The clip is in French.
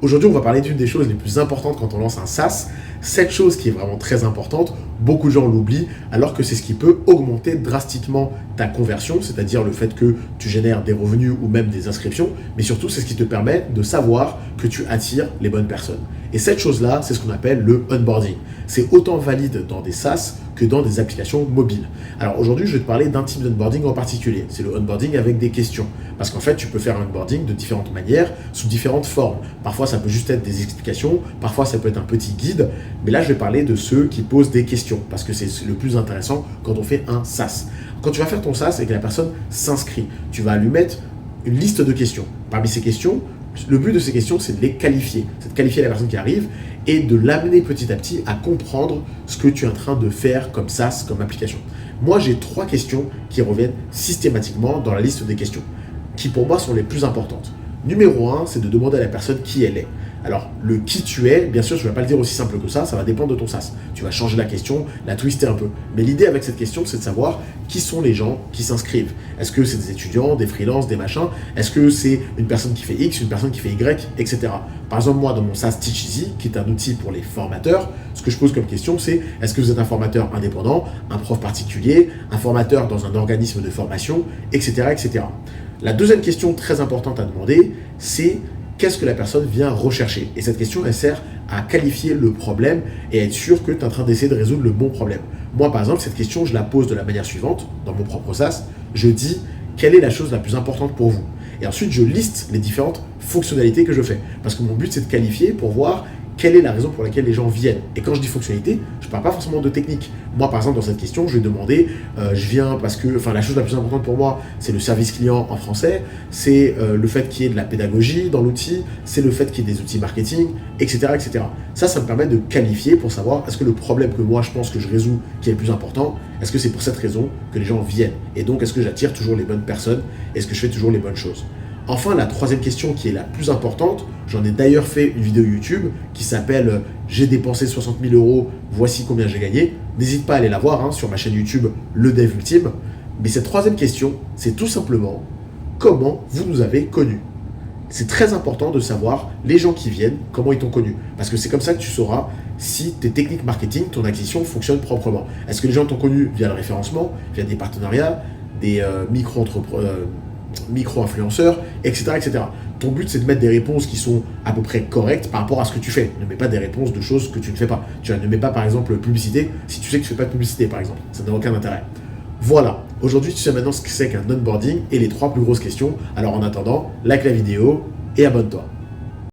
Aujourd'hui, on va parler d'une des choses les plus importantes quand on lance un SaaS. Cette chose qui est vraiment très importante, beaucoup de gens l'oublient, alors que c'est ce qui peut augmenter drastiquement ta conversion, c'est-à-dire le fait que tu génères des revenus ou même des inscriptions, mais surtout c'est ce qui te permet de savoir que tu attires les bonnes personnes. Et cette chose-là, c'est ce qu'on appelle le onboarding. C'est autant valide dans des SaaS que dans des applications mobiles. Alors aujourd'hui, je vais te parler d'un type d'onboarding en particulier. C'est le onboarding avec des questions. Parce qu'en fait, tu peux faire un onboarding de différentes manières, sous différentes formes. Parfois, ça peut juste être des explications, parfois ça peut être un petit guide, mais là, je vais parler de ceux qui posent des questions, parce que c'est le plus intéressant quand on fait un SaaS. Quand tu vas faire ton SaaS et que la personne s'inscrit, tu vas lui mettre une liste de questions. Parmi ces questions, le but de ces questions, c'est de les qualifier. C'est de qualifier la personne qui arrive et de l'amener petit à petit à comprendre ce que tu es en train de faire comme SaaS, comme application. Moi, j'ai 3 questions qui reviennent systématiquement dans la liste des questions, qui pour moi sont les plus importantes. Numéro 1, c'est de demander à la personne qui elle est. Alors, le qui tu es, bien sûr, je ne vais pas le dire aussi simple que ça va dépendre de ton SaaS. Tu vas changer la question, la twister un peu. Mais l'idée avec cette question, c'est de savoir qui sont les gens qui s'inscrivent. Est-ce que c'est des étudiants, des freelances, des machins? Est-ce que c'est une personne qui fait X, une personne qui fait Y, etc. Par exemple, moi, dans mon SaaS Teach Easy, qui est un outil pour les formateurs, ce que je pose comme question, c'est est-ce que vous êtes un formateur indépendant, un prof particulier, un formateur dans un organisme de formation, etc., etc. La deuxième question très importante à demander, c'est qu'est-ce que la personne vient rechercher? Et cette question, elle sert à qualifier le problème et à être sûr que tu es en train d'essayer de résoudre le bon problème. Moi, par exemple, cette question, je la pose de la manière suivante, dans mon propre SaaS. Je dis, quelle est la chose la plus importante pour vous? Et ensuite, je liste les différentes fonctionnalités que je fais. Parce que mon but, c'est de qualifier pour voir quelle est la raison pour laquelle les gens viennent. Et quand je dis fonctionnalité, je ne parle pas forcément de technique. Moi, par exemple, dans cette question, je vais demander, je viens parce que, la chose la plus importante pour moi, c'est le service client en français, c'est le fait qu'il y ait de la pédagogie dans l'outil, c'est le fait qu'il y ait des outils marketing, etc., etc. Ça me permet de qualifier pour savoir est-ce que le problème que moi, je pense que je résous, qui est le plus important, est-ce que c'est pour cette raison que les gens viennent? Et donc, est-ce que j'attire toujours les bonnes personnes? Est-ce que je fais toujours les bonnes choses? Enfin, la troisième question qui est la plus importante, j'en ai d'ailleurs fait une vidéo YouTube qui s'appelle « J'ai dépensé 60 000 euros, voici combien j'ai gagné ». N'hésite pas à aller la voir sur ma chaîne YouTube Le Dev Ultime. Mais cette troisième question, c'est tout simplement comment vous nous avez connus. C'est très important de savoir les gens qui viennent, comment ils t'ont connu. Parce que c'est comme ça que tu sauras si tes techniques marketing, ton acquisition fonctionne proprement. Est-ce que les gens t'ont connu via le référencement, via des partenariats, des micro-influenceurs, etc., etc. Ton but, c'est de mettre des réponses qui sont à peu près correctes par rapport à ce que tu fais. Ne mets pas des réponses de choses que tu ne fais pas. Tu ne mets pas, par exemple, publicité si tu sais que tu ne fais pas de publicité, par exemple. Ça n'a aucun intérêt. Voilà. Aujourd'hui, tu sais maintenant ce que c'est qu'un onboarding et les 3 plus grosses questions. Alors, en attendant, like la vidéo et abonne-toi.